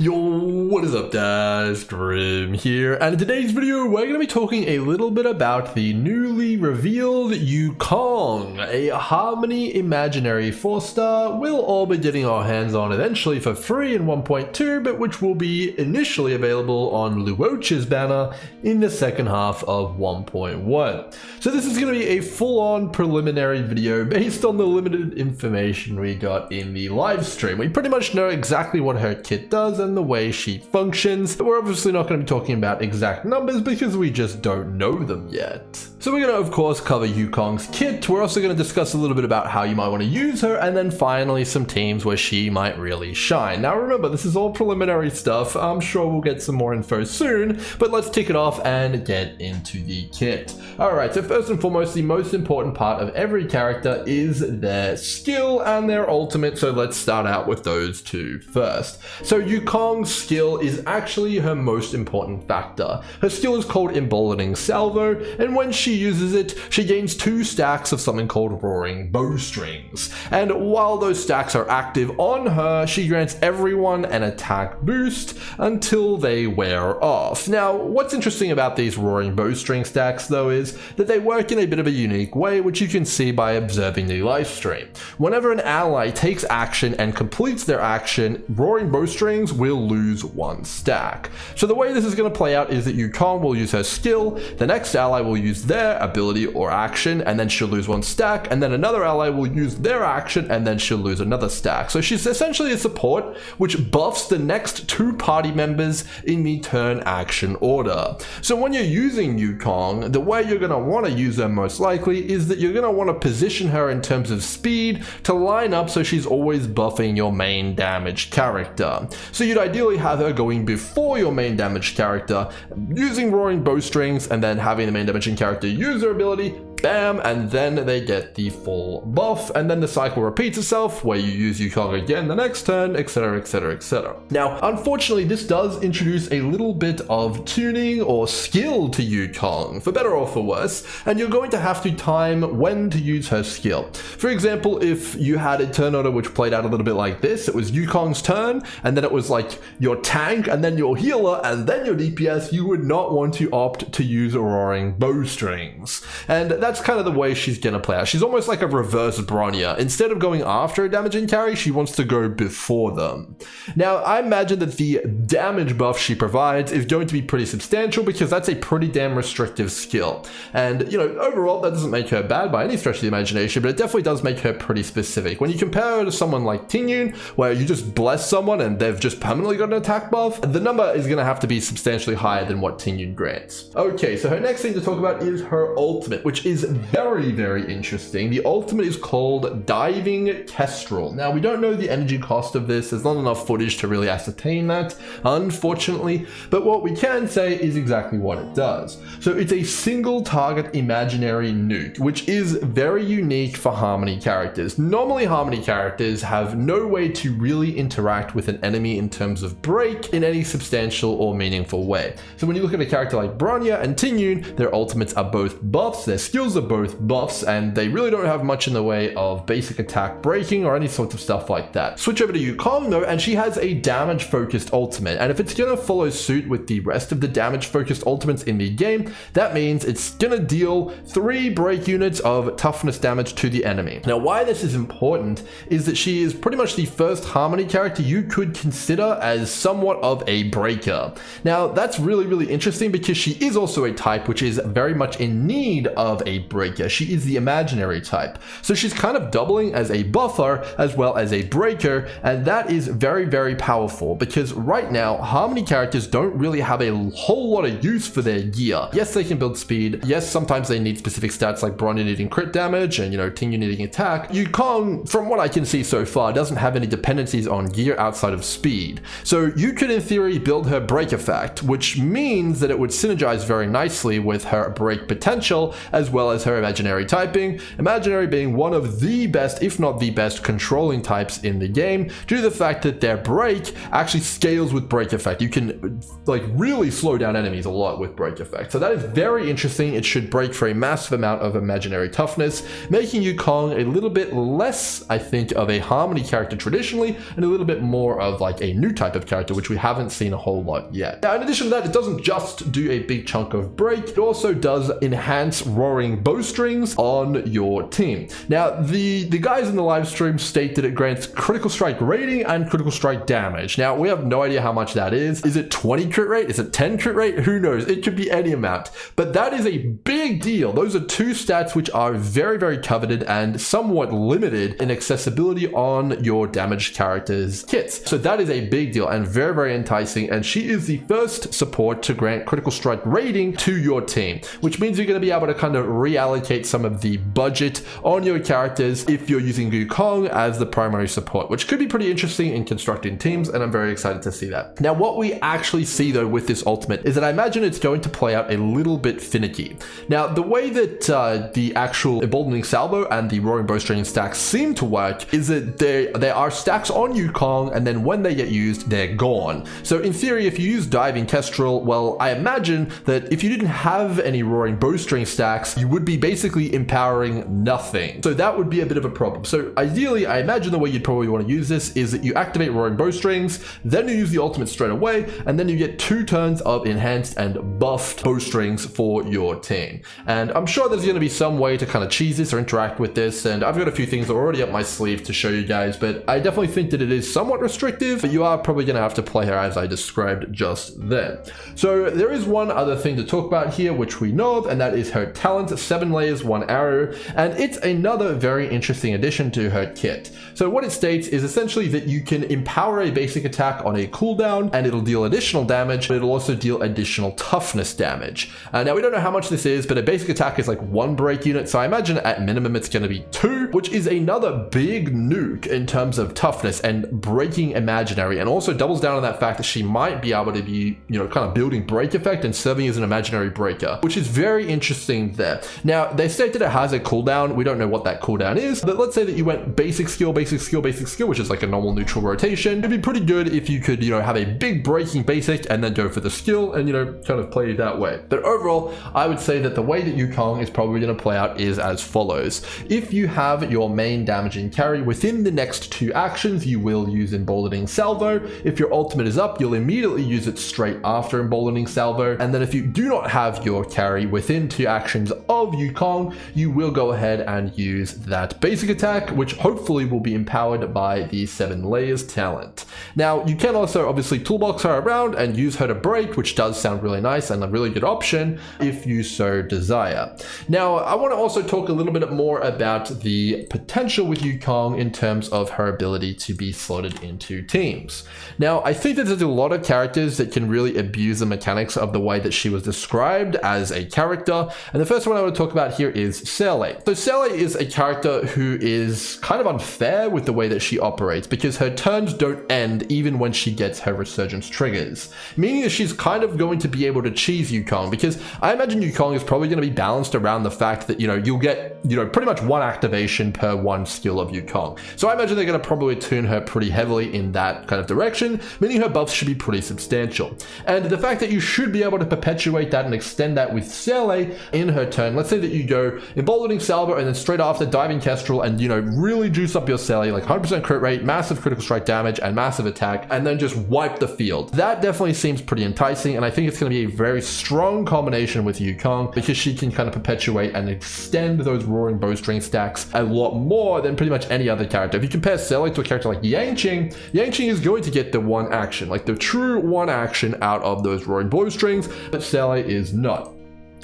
Yo, what is up guys, Grim here, and in today's video we're going to be talking a little bit about the newly revealed Yukong, a Harmony Imaginary 4-star we'll all be getting our hands on eventually for free in 1.2, but which will be initially available on Luocha's banner in the second half of 1.1. So this is going to be a full-on preliminary video based on the limited information we got in the live stream. We pretty much know exactly what her kit does and the way she functions, but we're obviously not going to be talking about exact numbers because we just don't know them yet. So we're going to of course cover Yukong's kit, we're also going to discuss a little bit about how you might want to use her, and then finally some teams where she might really shine. Now remember, this is all preliminary stuff, I'm sure we'll get some more info soon, but let's kick it off and get into the kit. Alright, so first and foremost, the most important part of every character is their skill and their ultimate, so let's start out with those two first. So Yukong's skill is actually her most important factor. Her skill is called Emboldening Salvo, and when she uses it, she gains 2 stacks of something called Roaring Bowstrings. And while those stacks are active on her, she grants everyone an attack boost until they wear off. Now, what's interesting about these Roaring Bowstring stacks though is that they work in a bit of a unique way, which you can see by observing the live stream. Whenever an ally takes action and completes their action, Roaring Bowstrings will lose 1 stack. So the way this is going to play out is that Yukong will use her skill, the next ally will use their ability or action, and then she'll lose 1 stack, and then another ally will use their action, and then she'll lose another stack. So she's essentially a support which buffs the next 2 party members in the turn action order. So when you're using Yukong, the way you're going to want to use her most likely is that you're going to want to position her in terms of speed to line up so she's always buffing your main damage character. So you'd ideally have her going before your main damage character, using Roaring Bowstrings, and then having the main damaging character use her ability, bam, and then they get the full buff, and then the cycle repeats itself where you use Yukong again the next turn, etc, etc, etc. Now, unfortunately, this does introduce a little bit of tuning or skill to Yukong, for better or for worse, and you're going to have to time when to use her skill. For example, if you had a turn order which played out a little bit like this, it was Yukong's turn, and then it was like your tank, and then your healer, and then your DPS, you would not want to opt to use Roaring Bowstrings. And that's kind of the way she's gonna play out. She's almost like a reverse Bronya. Instead of going after a damaging carry, she wants to go before them. Now, I imagine that the damage buff she provides is going to be pretty substantial because that's a pretty damn restrictive skill. And, you know, overall, that doesn't make her bad by any stretch of the imagination, but it definitely does make her pretty specific. When you compare her to someone like Tingyun, where you just bless someone and they've just permanently got an attack buff, the number is gonna have to be substantially higher than what Tingyun grants. Okay, so her next thing to talk about is her ultimate, which is very, very interesting. The ultimate is called Diving Kestrel. Now, we don't know the energy cost of this. There's not enough footage to really ascertain that, unfortunately, but what we can say is exactly what it does. So it's a single target imaginary nuke, which is very unique for Harmony characters. Normally, Harmony characters have no way to really interact with an enemy in terms of break in any substantial or meaningful way. So when you look at a character like Bronya and Tingyun, their ultimates are both buffs, their skills are both buffs, and they really don't have much in the way of basic attack breaking or any sort of stuff like that. Switch over to Yukong though, and she has a damage focused ultimate, and if it's gonna follow suit with the rest of the damage focused ultimates in the game, that means it's gonna deal 3 break units of toughness damage to the enemy. Now, why this is important is that she is pretty much the first Harmony character you could consider as somewhat of a breaker. Now, that's really, really interesting because she is also a type which is very much in need of a breaker. She is the imaginary type. So she's kind of doubling as a buffer as well as a breaker, and that is very, very powerful because right now, Harmony characters don't really have a whole lot of use for their gear. Yes, they can build speed. Yes, sometimes they need specific stats like Bronya needing crit damage and, you know, Tingyun needing attack. Yukong, from what I can see so far, doesn't have any dependencies on gear outside of speed. So you could, in theory, build her break effect, which means that it would synergize very nicely with her break potential as well well as her imaginary typing. Imaginary being one of the best, if not the best, controlling types in the game, due to the fact that their break actually scales with break effect. You can like really slow down enemies a lot with break effect. So that is very interesting. It should break for a massive amount of imaginary toughness, making Yukong a little bit less, I think, of a harmony character traditionally, and a little bit more of like a new type of character, which we haven't seen a whole lot yet. Now, in addition to that, it doesn't just do a big chunk of break, it also does enhance roaring bowstrings on your team. Now, the guys in the live stream state that it grants critical strike rating and critical strike damage. Now, we have no idea how much that is. Is it 20 crit rate? Is it 10 crit rate? Who knows? It could be any amount, but that is a big deal. Those are two stats which are very, very coveted and somewhat limited in accessibility on your damaged characters' kits. So that is a big deal and very, very enticing. And she is the first support to grant critical strike rating to your team, which means you're going to be able to kind of reallocate some of the budget on your characters if you're using Yukong as the primary support, which could be pretty interesting in constructing teams, and I'm very excited to see that. Now, what we actually see though with this ultimate is that I imagine it's going to play out a little bit finicky. Now, the way that the actual emboldening salvo and the roaring bowstring stacks seem to work is that there are stacks on Yukong, and then when they get used, they're gone. So in theory, if you use diving kestrel, well, I imagine that if you didn't have any roaring bowstring stacks, you would be basically empowering nothing. So that would be a bit of a problem. So ideally, I imagine the way you'd probably want to use this is that you activate roaring bowstrings, then you use the ultimate straight away, and then you get 2 turns of enhanced and buffed bowstrings for your team. And I'm sure there's going to be some way to kind of cheese this or interact with this, and I've got a few things already up my sleeve to show you guys, but I definitely think that it is somewhat restrictive, but you are probably going to have to play her as I described just then. So there is one other thing to talk about here, which we know of, and that is her talent, 7 layers, 1 arrow, and it's another very interesting addition to her kit. So what it states is essentially that you can empower a basic attack on a cooldown, and it'll deal additional damage, but it'll also deal additional toughness damage. Now, we don't know how much this is, but a basic attack is like 1 break unit, so I imagine at minimum it's going to be 2, which is another big nuke in terms of toughness and breaking imaginary, and also doubles down on that fact that she might be able to be, you know, kind of building break effect and serving as an imaginary breaker, which is very interesting there. Now, they state that it has a cooldown. We don't know what that cooldown is, but let's say that you went basic skill, basic skill, basic skill, which is like a normal neutral rotation. It'd be pretty good if you could, you know, have a big breaking basic and then go for the skill and, you know, kind of play it that way. But overall, I would say that the way that Yukong is probably going to play out is as follows. If you have your main damaging carry within the next 2 actions, you will use emboldening salvo. If your ultimate is up, you'll immediately use it straight after emboldening salvo. And then if you do not have your carry within 2 actions of Yukong, you will go ahead and use that basic attack, which hopefully will be empowered by the 7 layers talent. Now, you can also obviously toolbox her around and use her to break, which does sound really nice and a really good option if you so desire. Now, I want to also talk a little bit more about the potential with Yukong in terms of her ability to be slotted into teams. Now, I think that there's a lot of characters that can really abuse the mechanics of the way that she was described as a character, and the first one I want to talk about here is Seele. So Seele is a character who is kind of unfair with the way that she operates, because her turns don't end even when she gets her resurgence triggers, meaning that she's kind of going to be able to cheese Yukong, because I imagine Yukong is probably going to be balanced around the fact that, you know, you'll get, you know, pretty much 1 activation per 1 skill of Yukong. So I imagine they're going to probably tune her pretty heavily in that kind of direction, meaning her buffs should be pretty substantial. And the fact that you should be able to perpetuate that and extend that with Seele in her turn, let's say that you go emboldening salvo and then straight after diving kestrel and, you know, really juice up your Seele, like 100% crit rate, massive critical strike damage, and massive attack, and then just wipe the field. That definitely seems pretty enticing, and I think it's going to be a very strong combination with Yukong, because she can kind of perpetuate and extend those roaring bowstring stacks a lot more than pretty much any other character. If you compare Seele to a character like Yang Qing is going to get the 1 action, like the true 1 action out of those roaring bowstrings, but Seele is not.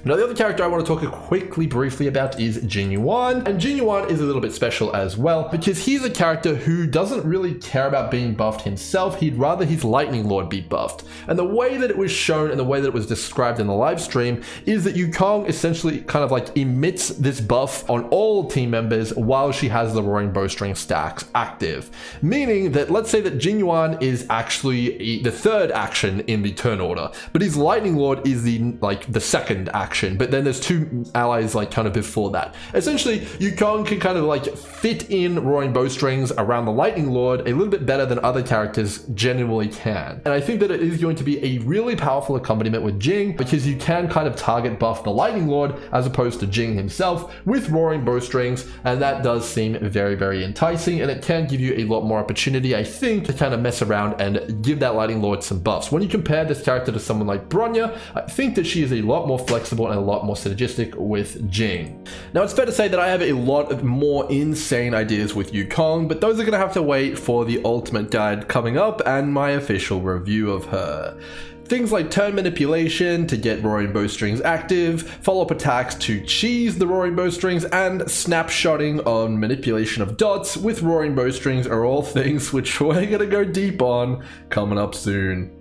Now, the other character I want to talk quickly, briefly about is Jing Yuan, and Jing Yuan is a little bit special as well, because he's a character who doesn't really care about being buffed himself. He'd rather his Lightning Lord be buffed. And the way that it was shown and the way that it was described in the live stream is that Yukong essentially kind of like emits this buff on all team members while she has the roaring bowstring stacks active, meaning that let's say that Jing Yuan is actually the 3rd action in the turn order, but his Lightning Lord is the 2nd action action, but then there's 2 allies like kind of before that. Essentially, Yukong can kind of like fit in Roaring Bowstrings around the Lightning Lord a little bit better than other characters genuinely can. And I think that it is going to be a really powerful accompaniment with Jing, because you can kind of target buff the Lightning Lord as opposed to Jing himself with Roaring Bowstrings, and that does seem very, very enticing, and it can give you a lot more opportunity, I think, to kind of mess around and give that Lightning Lord some buffs. When you compare this character to someone like Bronya, I think that she is a lot more flexible and a lot more synergistic with Jing. Now, it's fair to say that I have a lot of more insane ideas with Yukong, but those are going to have to wait for the ultimate guide coming up and my official review of her. Things like turn manipulation to get Roaring Bowstrings active, follow-up attacks to cheese the Roaring Bowstrings, and snapshotting on manipulation of dots with Roaring Bowstrings are all things which we're going to go deep on coming up soon.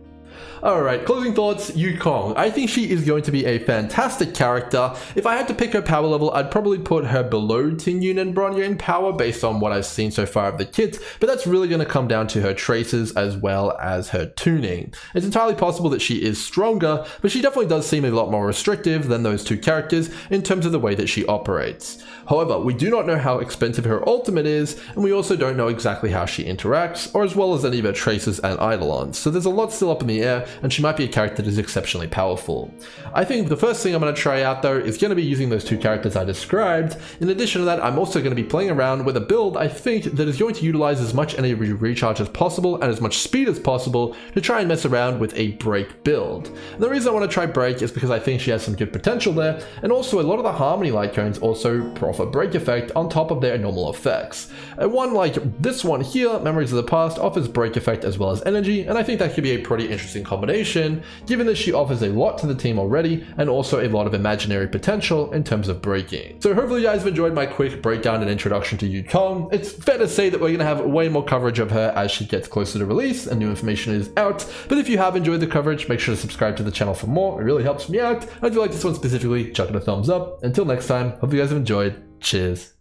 Alright, closing thoughts, Yukong. I think she is going to be a fantastic character. If I had to pick her power level, I'd probably put her below Ting Yun and Bronya in power based on what I've seen so far of the kit, but that's really going to come down to her traces as well as her tuning. It's entirely possible that she is stronger, but she definitely does seem a lot more restrictive than those 2 characters in terms of the way that she operates. However, we do not know how expensive her ultimate is, and we also don't know exactly how she interacts, or as well as any of her traces and eidolons, so there's a lot still up in the air, and she might be a character that is exceptionally powerful. I think the first thing I'm going to try out though is going to be using those 2 characters I described. In addition to that, I'm also going to be playing around with a build I think that is going to utilize as much energy recharge as possible and as much speed as possible to try and mess around with a break build. And the reason I want to try break is because I think she has some good potential there, and also a lot of the Harmony light cones also offer break effect on top of their normal effects. And one like this one here, Memories of the Past, offers break effect as well as energy, and I think that could be a pretty interesting combination, given that she offers a lot to the team already and also a lot of imaginary potential in terms of breaking. So hopefully you guys have enjoyed my quick breakdown and introduction to Yukong. It's fair to say that we're going to have way more coverage of her as she gets closer to release and new information is out, but if you have enjoyed the coverage, make sure to subscribe to the channel for more. It really helps me out, and if you like this one specifically, chuck it a thumbs up. Until next time, hope you guys have enjoyed. Cheers.